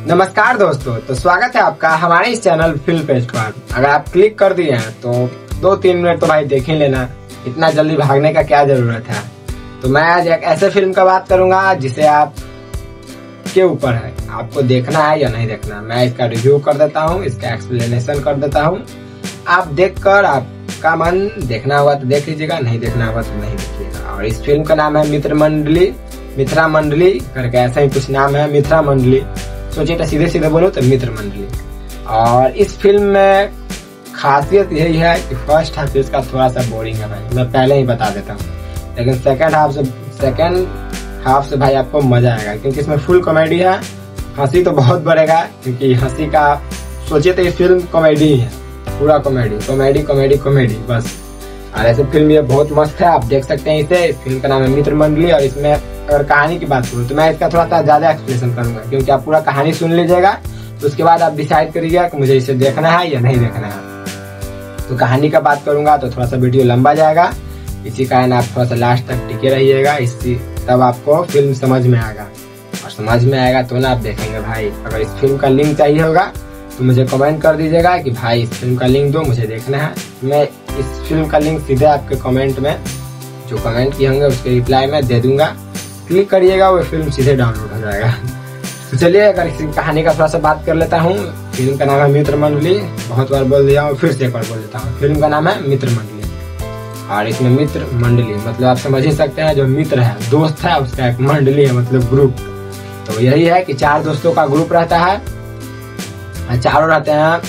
नमस्कार दोस्तों, तो स्वागत है आपका हमारे इस चैनल फिल्म पेज पर। अगर आप क्लिक कर दिए हैं तो 2-3 मिनट तो भाई देख ही लेना, इतना जल्दी भागने का क्या जरूरत है। तो मैं आज एक ऐसे फिल्म का बात करूंगा जिसे आप के ऊपर है, आपको देखना है या नहीं देखना। मैं इसका रिव्यू कर देता हूँ, इसका एक्सप्लेनेशन कर देता हूँ। आप देखकर आपका मन देखना होगा तो देख लीजिएगा, नहीं देखना होगा तो नहीं देखिएगा। और इस फिल्म का नाम है मित्रा मंडली करके ऐसा ही कुछ नाम है, मित्रा मंडली। सोचिए तो सीधे सीधे बोलो तो मित्र मंडली। और इस फिल्म में खासियत यही है कि फर्स्ट हाफ इसका थोड़ा सा बोरिंग है भाई, मैं पहले ही बता देता हूँ। लेकिन सेकंड हाफ से भाई आपको मजा आएगा, क्योंकि इसमें फुल कॉमेडी है। हंसी तो बहुत बढ़ेगा, क्योंकि हंसी का सोचिए तो ये फिल्म कॉमेडी है, पूरा कॉमेडी बस। और ऐसे फिल्म ये बहुत मस्त है, आप देख सकते हैं इसे। इस फिल्म का नाम है मित्र मंडली। और इसमें अगर कहानी की बात करूँ तो मैं इसका थोड़ा सा ज्यादा एक्सप्लेनेशन करूंगा, क्योंकि आप पूरा कहानी सुन लीजिएगा तो उसके बाद आप डिसाइड करिएगा कि मुझे इसे देखना है या नहीं देखना है। तो कहानी का बात करूंगा तो थोड़ा सा वीडियो लंबा जाएगा, इसी कारण आप थोड़ा सा लास्ट तक टिके रहिएगा, तब आपको फिल्म समझ में आएगा। और समझ में आएगा तो ना आप देखेंगे भाई। अगर इस फिल्म का लिंक चाहिए होगा तो मुझे कमेंट कर दीजिएगा कि भाई इस फिल्म का लिंक दो, मुझे देखना है। मैं इस फिल्म का लिंक सीधे आपके कमेंट में, जो कमेंट किए होंगे उसके रिप्लाई में दे दूंगा। क्लिक करिएगा, वो फिल्म सीधे डाउनलोड हो जाएगा। तो चलिए अगर इस कहानी का थोड़ा सा बात कर लेता हूँ। फिल्म का नाम है मित्र मंडली, बहुत बार बोल दिया हूँ, फिर से एक बार बोल देता हूँ। फिल्म का नाम है मित्र मंडली। और इसमें मित्र मंडली मतलब आप समझ ही सकते हैं, जो मित्र है, दोस्त है, उसका एक मंडली है मतलब ग्रुप। तो यही है कि 4 दोस्तों का ग्रुप रहता है। चारों रहते हैं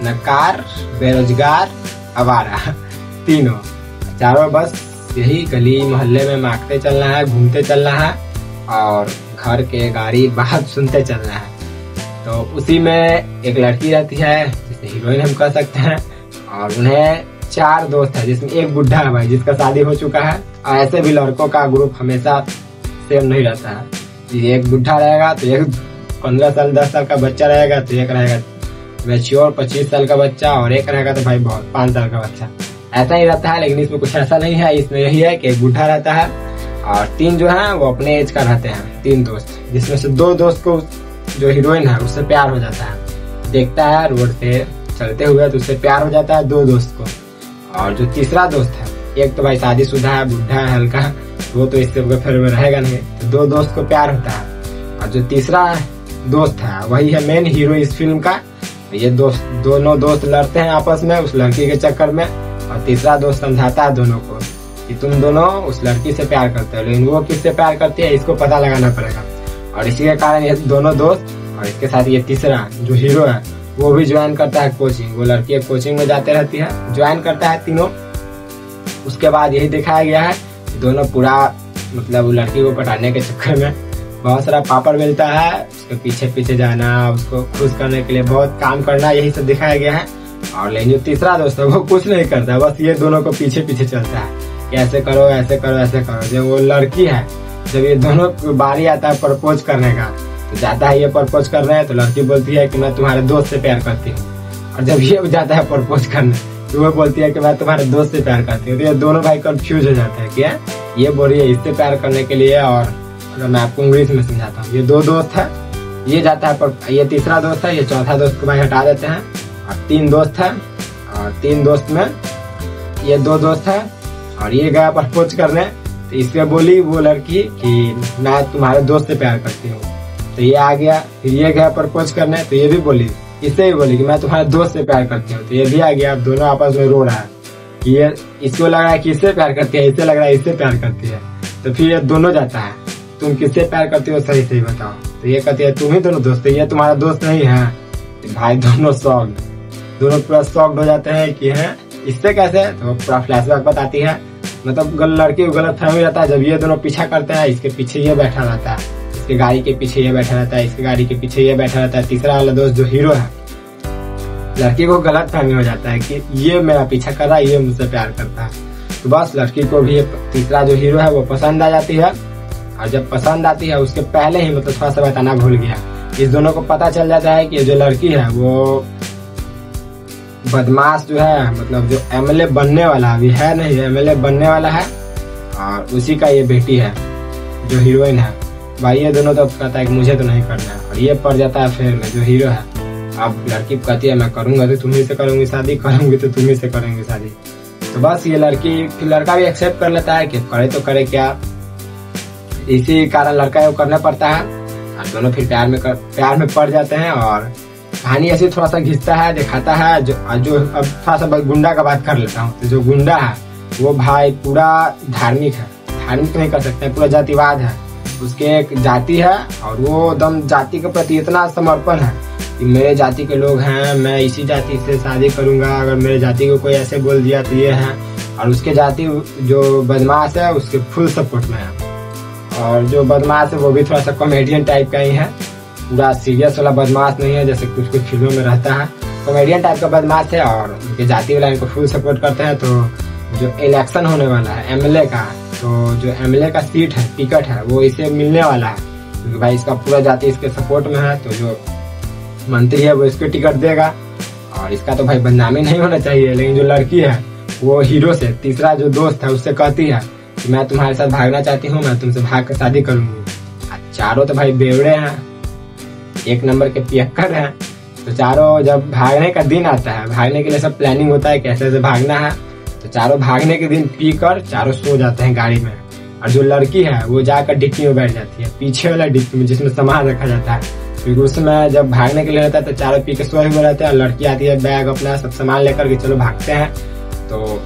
नकार, बेरोजगार, आवारा, तीनों। चारों बस यही गली मोहल्ले में मांगते चलना है, घूमते चलना है और घर के गाड़ी बात सुनते चलना है। तो उसी में एक लड़की रहती है जिसे हीरोइन हम कह सकते हैं। और उन्हें 4 दोस्त है, जिसमें एक बुढ़ा है भाई, जिसका शादी हो चुका है। और ऐसे भी लड़कों का ग्रुप हमेशा सेम नहीं रहता है। एक बुढ़ा रहेगा तो एक 15 साल 10 साल का बच्चा रहेगा, तो एक रहेगा मैच्योर 25 साल का बच्चा, और एक रहेगा तो भाई बहुत 5 साल का बच्चा। ऐसा ही रहता है। लेकिन इसमें कुछ ऐसा नहीं है, इसमें यही है कि एक बुढ़ा रहता है और 3 जो है वो अपने एज का रहते हैं, 3 दोस्त, जिसमें से 2 दोस्त को जो हीरोइन है उससे प्यार हो जाता है। देखता है रोड पे चलते हुए तो उससे प्यार हो जाता है 2 दोस्त को। और जो तीसरा दोस्त है, एक तो भाई शादीशुदा है, बुढ़ा है हल्का, वो तो इससे फिर में रहेगा नहीं, तो 2 दोस्त को प्यार होता है। और जो तीसरा दोस्त है वही है मेन हीरो इस फिल्म का। ये दोनों दोस्त लड़ते हैं आपस में उस लड़की के चक्कर में। और तीसरा दोस्त समझाता है दोनों को कि तुम दोनों उस लड़की से प्यार करते हो, लेकिन वो किससे प्यार करती है इसको पता लगाना पड़ेगा। और इसी के कारण ये दोनों दोस्त और इसके साथ ये तीसरा जो हीरो है वो भी ज्वाइन करता है कोचिंग। वो लड़की कोचिंग में जाते रहती है, ज्वाइन करता है तीनों। उसके बाद यही दिखाया गया है कि दोनों पूरा मतलब लड़की को पटाने के चक्कर में बहुत सारा पापड़ मिलता है, उसके पीछे पीछे जाना, उसको खुश करने के लिए बहुत काम करना, यही सब दिखाया गया है। और लेकिन जो तीसरा दोस्त है वो कुछ नहीं करता, बस ये दोनों को पीछे पीछे चलता है कि ऐसे करो ऐसे करो ऐसे करो। जब वो लड़की है, जब ये दोनों को बारी आता है प्रपोज करने का, तो जाता है ये प्रपोज कर रहे हैं, तो लड़की बोलती है कि मैं तुम्हारे दोस्त से प्यार करती हूँ। और जब ये जाता है प्रपोज करने तो वो बोलती है कि मैं तुम्हारे दोस्त से प्यार करती हूँ। तो ये दोनों भाई कंफ्यूज हो जाते हैं कि ये बोल रही है इससे प्यार करने के लिए। और अगर मैं आपको इंग्लिश में समझाता हूँ, ये 2 दोस्त है, ये जाता है ये तीसरा दोस्त है, ये चौथा दोस्त को भाई हटा देते हैं। और 3 दोस्त है, और 3 दोस्त में ये 2 दोस्त है। और ये गया प्रपोज करने, तो इससे बोली वो लड़की कि मैं तुम्हारे दोस्त से प्यार करती हूँ। तो ये आ गया, फिर ये गया प्रपोज करने, तो ये भी बोली, इससे भी बोली कि मैं तुम्हारे दोस्त से प्यार करती हूँ। तो ये भी आ गया। अब दोनों आपस में रो रहा है कि ये इसको लग रहा है कि इससे प्यार करती है, इससे लग रहा है इससे प्यार करती है। तो फिर ये दोनों जाता है, तुम किससे प्यार करती हो सही सही बताओ। तो ये कहती है तुम ही दोनों दोस्त, ये तुम्हारा दोस्त नहीं है। तो भाई दोनों पूरा शॉक्ड हो जाते हैं कि है इससे कैसे। तो पूरा फ्लैशबैक बताती है, मतलब लड़की को गलत फहमी रहता है। जब ये दोनों पीछा करते हैं, इसके पीछे ये बैठा रहता है, इसके गाड़ी के पीछे ये बैठा रहता है, इसके गाड़ी के पीछे ये बैठा रहता है। तीसरा वाला दोस्त जो हीरो है, लड़की को गलत फहमी हो जाता है कि ये मेरा पीछा कर रहा है, ये मुझसे प्यार करता है। तो बस लड़की को भी तीसरा जो हीरो है वो पसंद आ जाती है। और जब पसंद आती है उसके पहले ही मतलब थोड़ा सा बताना भूल गया, इस दोनों को पता चल जाता है कि जो लड़की है वो बदमाश जो है, मतलब जो एमएलए बनने वाला अभी है नहीं, एमएलए बनने वाला है। और उसी का ये बेटी है जो हीरोइन है, भाई ये दोनों तो कहता है कि मुझे तो नहीं करना है, और ये पड़ जाता है फेर में जो हीरो है। अब लड़की कहती है मैं करूंगा तो तुम्ही से करूंगी शादी, करूंगी तो तुम्ही से करेंगे शादी। तो बस ये लड़की, फिर लड़का भी एक्सेप्ट कर लेता है कि करे तो करे क्या, इसी कारण लड़का को करना पड़ता है। और दोनों फिर प्यार में पड़ जाते हैं। और कहानी ऐसी थोड़ा सा घिसता है, दिखाता है। जो अब थोड़ा सा गुंडा का बात कर लेता हूँ। तो जो गुंडा है वो भाई पूरा धार्मिक है, धार्मिक नहीं कर सकते, पूरा जातिवाद है। उसके एक जाति है और वो एकदम जाति के प्रति इतना समर्पण है कि मेरे जाति के लोग हैं, मैं इसी जाति से शादी करूंगा, अगर मेरे जाति को कोई ऐसे बोल दिया तो ये है। और उसके जाति जो बदमाश है उसके फुल सपोर्ट में है। और जो बदमाश है वो भी थोड़ा सा कॉमेडियन टाइप का ही है, पूरा सीरियस वाला बदमाश नहीं है जैसे कुछ कुछ फिल्मों में रहता है, कॉमेडियन टाइप का बदमाश है। और उनके जाति वाला इनको फुल सपोर्ट करते हैं। तो जो इलेक्शन होने वाला है एमएलए का, तो जो एमएलए का सीट है, टिकट है, वो इसे मिलने वाला है क्योंकि भाई इसका पूरा जाति इसके सपोर्ट में है। तो जो मंत्री है वो इसको टिकट देगा। और इसका तो भाई बदनामी नहीं होना चाहिए। लेकिन जो लड़की है वो हीरो से, तीसरा जो दोस्त है उससे कहती है कि मैं तुम्हारे साथ भागना चाहती हूँ, मैं तुमसे भाग कर शादी करूंगी। चारों तो भाई बेवड़े हैं, एक नंबर के पियक्कर हैं। तो चारों जब भागने का दिन आता है, भागने के लिए सब प्लानिंग होता है कैसे से भागना है। तो चारों भागने के दिन पीकर चारों सो जाते हैं गाड़ी में। और जो लड़की है वो जाकर डिक्की में बैठ जाती है, पीछे वाला डिक्की में जिसमें सामान रखा जाता है, क्योंकि उसमें जब भागने के लिए रहता है तो चारों पी के सोए हुए रहते हैं। लड़की आती है बैग अपना सब सामान लेकर के चलो भागते हैं। तो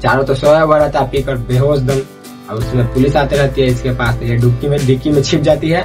चारों तो सोया हुआ रहता है पीकर बेहोश दम। और उसमें पुलिस आते रहती है इसके पास, तो ये डिक्की में छिप जाती है।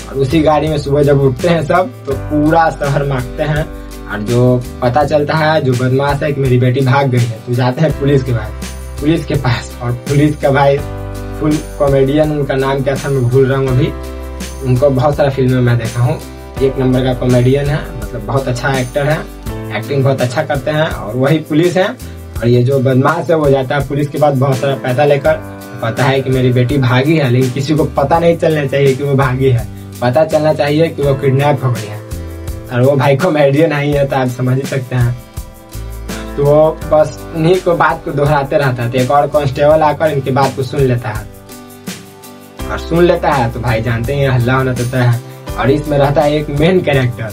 और उसी गाड़ी में सुबह जब उठते हैं सब तो पूरा शहर मांगते हैं। और जो पता चलता है जो बदमाश है कि मेरी बेटी भाग गई है, तो जाते हैं पुलिस के पास। और पुलिस का भाई फुल कॉमेडियन, उनका नाम क्या था मैं भूल रहा हूँ अभी, उनको बहुत सारा फिल्म में मैं देखा हूँ, एक नंबर का कॉमेडियन है, मतलब बहुत अच्छा एक्टर है, एक्टिंग बहुत अच्छा करते हैं। और वही पुलिस है। और ये जो बदमाश है वो जाता है पुलिस के पास बहुत सारा पैसा लेकर, पता है कि मेरी बेटी भागी है, लेकिन किसी को पता नहीं चलना चाहिए कि वो भागी है, पता चलना चाहिए कि वो किडनैप हो गई है। और वो भाई कॉमेडियन नहीं है तो आप समझ ही सकते हैं। तो वो बस इन्हीं को बात को दोहराते रहता है। तो एक और कांस्टेबल आकर इनकी बात को सुन लेता है, और सुन लेता है तो भाई जानते हैं हल्ला होना होता है। और इसमें रहता है एक मेन कैरेक्टर,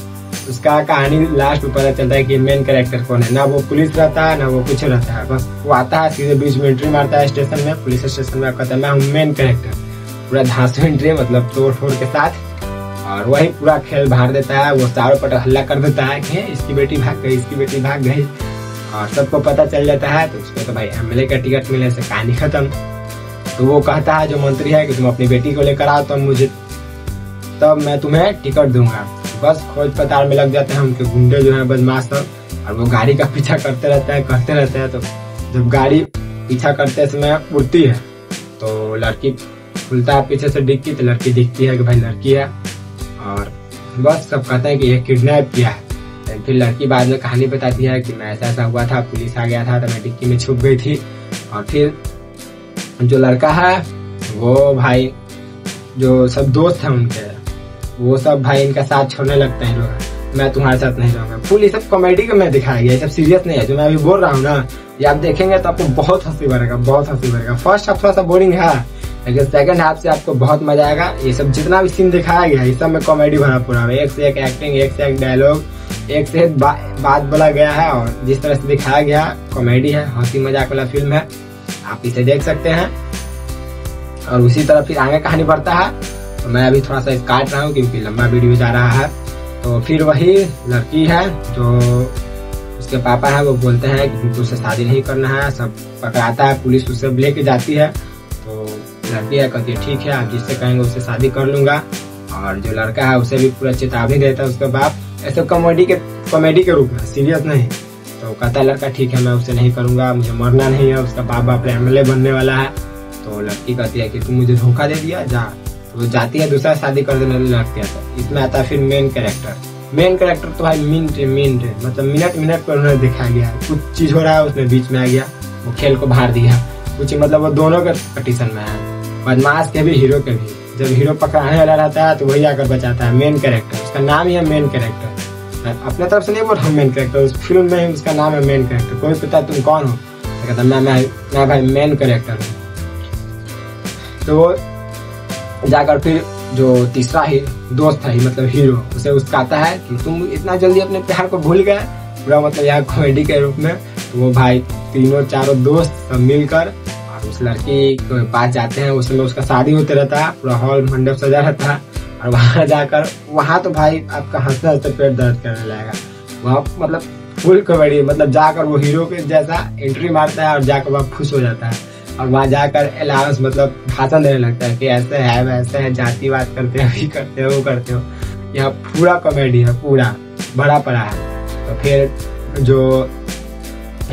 उसका कहानी लास्ट में पता चलता है कि मेन कैरेक्टर कौन है। ना वो पुलिस रहता है ना वो कुछ रहता है, बस वो आता है सीधे बीच में एंट्री मारता है स्टेशन में, पुलिस स्टेशन में, कहता है मैं हूँ मेन कैरेक्टर, पूरा धांसू एंट्री मतलब तोड़ फोड़ के साथ। और वही पूरा खेल भार देता है, वो चारों पट हल्ला कर देता है कि इसकी बेटी भाग गई, इसकी बेटी भाग गई। और सबको पता चल जाता है। तो उसको तो भाई एमएलए का टिकट मिलने से कहानी खत्म। तो वो कहता है जो मंत्री है कि तुम अपनी बेटी को लेकर आओ तब मैं तुम्हें टिकट दूंगा। बस खोज पताल में लग जाते हैं उनके गुंडे जो है बदमाश सब। और वो गाड़ी का पीछा करते रहते हैं। तो जब गाड़ी पीछा करते समय उड़ती है तो लड़की खुलता है पीछे से डिक्की, तो लड़की दिखती है कि भाई लड़की है। और बस सब कहते हैं कि ये किडनैप किया है। फिर लड़की बाद में कहानी बताती है कि मैं ऐसा हुआ था, पुलिस आ गया था तो मैं डिक्की में छुप गई थी। और फिर जो लड़का है वो भाई जो सब दोस्त है उनके, वो सब भाई इनका साथ छोड़ने लगते हैं लोग, मैं तुम्हारे साथ नहीं रहूंगा। फुल ये सब कॉमेडी का मैं दिखाया गया, ये सब सीरियस नहीं है। जो मैं अभी बोल रहा हूँ ना, ये आप देखेंगे तो आपको बहुत हंसी भरेगा। फर्स्ट हाफ थोड़ा सा बोरिंग है, लेकिन सेकंड हाफ से आपको बहुत मजा आएगा। ये सब जितना भी सीन दिखाया गया है इस सब में कॉमेडी भरा पूरा है, एक से एक एक्टिंग, एक से एक डायलॉग, एक से एक बात बोला गया है। और जिस तरह से दिखाया गया कॉमेडी है, हंसी मजाक वाला फिल्म है, आप इसे देख सकते हैं। और उसी तरह फिर आगे कहानी बढ़ता है। तो मैं अभी थोड़ा सा काट रहा हूँ क्योंकि लंबा वीडियो जा रहा है। तो फिर वही लड़की है जो उसके पापा है वो बोलते हैं कि तुमको उससे शादी नहीं करना है, सब पकड़ाता है, पुलिस उससे लेके जाती है। तो लड़की है कहती है ठीक है आप जिससे कहेंगे उससे शादी कर लूंगा। और जो लड़का है उसे भी पूरा चेतावनी देता है उसके बाप, ऐसे कॉमेडी के रूप में, सीरियस नहीं। तो कहता है लड़का ठीक है मैं उससे नहीं करूंगा, मुझे मरना नहीं है, उसका बाप एमएलए बनने वाला है। तो लड़की कहती है कि तुम मुझे धोखा दे दिया, जा। तो वो जाती है दूसरा शादी कर देने लगती है। तो इसमें आता है फिर मेन कैरेक्टर तो भाई मिनट मतलब मिनट पर उन्होंने दिखाया गया है, कुछ चीज हो रहा है उसमें बीच में आ गया, वो खेल को भार दिया कुछ, मतलब वो दोनों के कंपटीशन में है, बदमाश के भी हीरो के भी। जब हीरो पकड़ाने वाला रहता है तो वही आकर बचाता है, मेन कैरेक्टर, उसका नाम ही है मेन कैरेक्टर। अपने तरफ से नहीं बोल रहा हूँ मेन कैरेक्टर, उस फिल्म में ही उसका नाम है मेन कैरेक्टर। कोई पूछता तुम कौन हो, तो कहता मैं भाई मेन कैरेक्टर हूँ। तो वो जाकर फिर जो तीसरा ही दोस्त है मतलब हीरो, उसे उस्काता है कि तुम इतना जल्दी अपने प्यार को भूल गए, पूरा मतलब यहाँ कॉमेडी के रूप में। तो वो भाई तीनों चारों दोस्त सब मिलकर और उस लड़की के पास जाते हैं। उस समय उसका शादी होते रहता है, पूरा हॉल मंडप सजा रहता है और वहां जाकर वहां तो भाई आपका हंसते हंसते पेट दर्द करने लगेगा। वहाँ मतलब फुल कॉमेडी, मतलब जाकर वो हीरो के जैसा एंट्री मारता है और जाकर वहाँ खुश हो जाता है और वहाँ जाकर अलाउंस मतलब भाषण देने लगता है कि ऐसे है वैसे है, जातिवाद करते हैं, अभी करते हो वो करते हो। यहाँ पूरा कॉमेडी है, पूरा भरा पड़ा है। तो फिर जो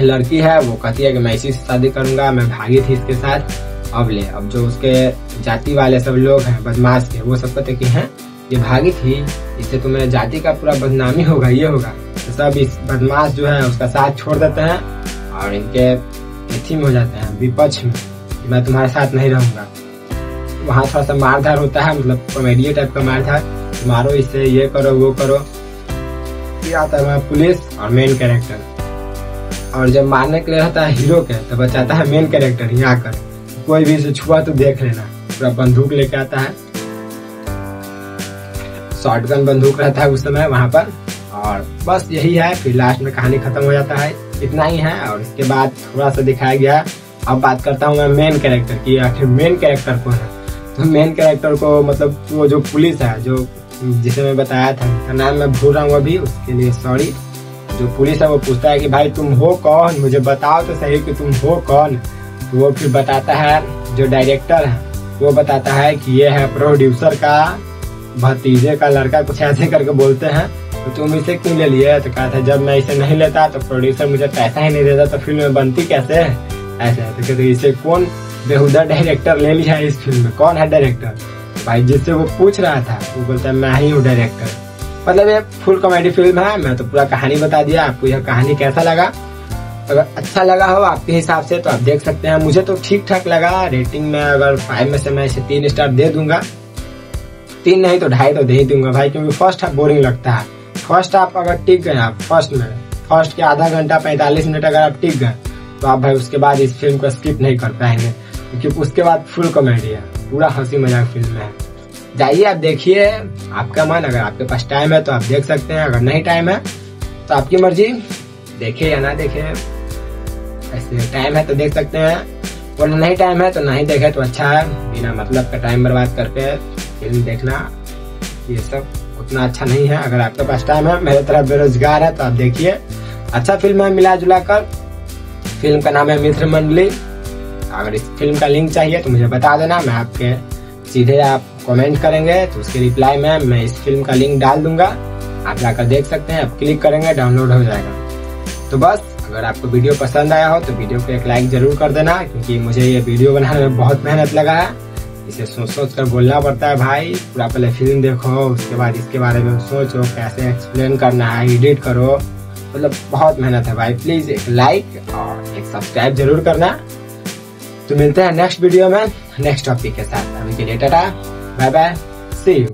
लड़की है वो कहती है कि मैं इसी से शादी करूंगा, मैं भागी थी इसके साथ। अब जो उसके जाति वाले सब लोग हैं बदमाश के, वो सब कहते कि हैं ये भागी थी, इससे तो मेरे जाति का पूरा बदनामी होगा, ये होगा। तो सब इस बदमाश जो है उसका साथ छोड़ देते हैं और इनके एथी में हो जाते हैं, विपक्ष में, कि मैं तुम्हारे साथ नहीं रहूंगा। वहाँ थोड़ा सा मारधार होता है, मतलब कॉमेडी टाइप का मारधार, मारो इससे, ये करो वो करो। फिर आता है पुलिस और मेन कैरेक्टर, और जब मारने के लिए रहता है हीरो के तो बचाता है मेन कैरेक्टर ही आकर, कोई भी इसे छुआ तो देख लेना। पूरा बंदूक लेके आता है, शॉटगन बंदूक रहता है उस समय वहां पर, और बस यही है। फिर लास्ट में कहानी खत्म हो जाता है, इतना ही है। और इसके बाद थोड़ा सा दिखाया गया। अब बात करता हूँ मैं मेन कैरेक्टर की, आखिर मेन कैरेक्टर कौन है। तो मेन कैरेक्टर को मतलब वो जो पुलिस है, जो जिसे मैं बताया था, नाम मैं भूल रहा हूँ अभी, उसके लिए सॉरी। जो पुलिस है वो पूछता है कि भाई तुम हो कौन, मुझे बताओ तो सही कि तुम हो कौन। तो वो फिर बताता है, जो डायरेक्टर है वो बताता है कि ये है प्रोड्यूसर का भतीजे का लड़का, कुछ ऐसे करके बोलते हैं। तो तुम इसे क्यों ले लिए। तो कहता है जब मैं इसे नहीं लेता तो प्रोड्यूसर मुझे पैसा ही नहीं देता, तो फिल्म बनती कैसे है, ऐसे। तो कहते इसे कौन बेहुदा डायरेक्टर ले लिया है इस फिल्म में, कौन है डायरेक्टर। भाई जिससे वो पूछ रहा था वो बोलता है मैं ही हूँ डायरेक्टर। मतलब ये फुल कॉमेडी फिल्म है। मैं तो पूरा कहानी बता दिया। आपको यह कहानी कैसा लगा, अगर अच्छा लगा हो आपके हिसाब से तो आप देख सकते हैं। मुझे तो ठीक ठाक लगा। रेटिंग में अगर 5 में से मैं इसे 3 स्टार दे दूंगा, 3 नहीं तो 2.5 तो दे ही दूंगा भाई, क्योंकि फर्स्ट हाफ बोरिंग लगता है। फर्स्ट हाफ अगर टिक गए आप फर्स्ट के आधा घंटा 45 मिनट अगर आप टिक गए तो आप भाई उसके बाद इस फिल्म को स्किप नहीं कर पाएंगे, क्योंकि उसके बाद फुल कॉमेडी है, पूरा हंसी मजाक फिल्म है। जाइए आप देखिए, आपका मन, अगर आपके पास टाइम है तो आप देख सकते हैं, अगर नहीं टाइम है तो आपकी मर्जी, देखे या ना देखे। ऐसे टाइम है तो देख सकते हैं, वरना नहीं टाइम है तो नहीं देखे तो अच्छा है। बिना मतलब का टाइम बर्बाद करके फिल्म देखना ये सब उतना अच्छा नहीं है। अगर आपके पास टाइम है, मेरे तरह बेरोजगार है, तो आप देखिए, अच्छा फिल्म है मिला जुला कर। फिल्म का नाम है मित्र मंडली। अगर इस फिल्म का लिंक चाहिए तो मुझे बता देना, मैं आपके सीधे आप कमेंट करेंगे तो उसके रिप्लाई में मैं इस फिल्म का लिंक डाल दूंगा, आप जाकर देख सकते हैं। आप क्लिक करेंगे डाउनलोड हो जाएगा। तो बस, अगर आपको वीडियो पसंद आया हो तो वीडियो को एक लाइक जरूर कर देना, क्योंकि मुझे ये वीडियो बनाने में बहुत मेहनत लगा है। इसे सोच कर बोलना पड़ता है भाई, पूरा पहले फिल्म देखो, उसके बाद इसके बारे में सोचो कैसे एक्सप्लेन करना है, एडिट करो, मतलब बहुत मेहनत है भाई। प्लीज एक लाइक और एक सब्सक्राइब जरूर करना। तो मिलते हैं नेक्स्ट वीडियो में नेक्स्ट टॉपिक के साथ। अभी के लिए tata, bye bye, see you.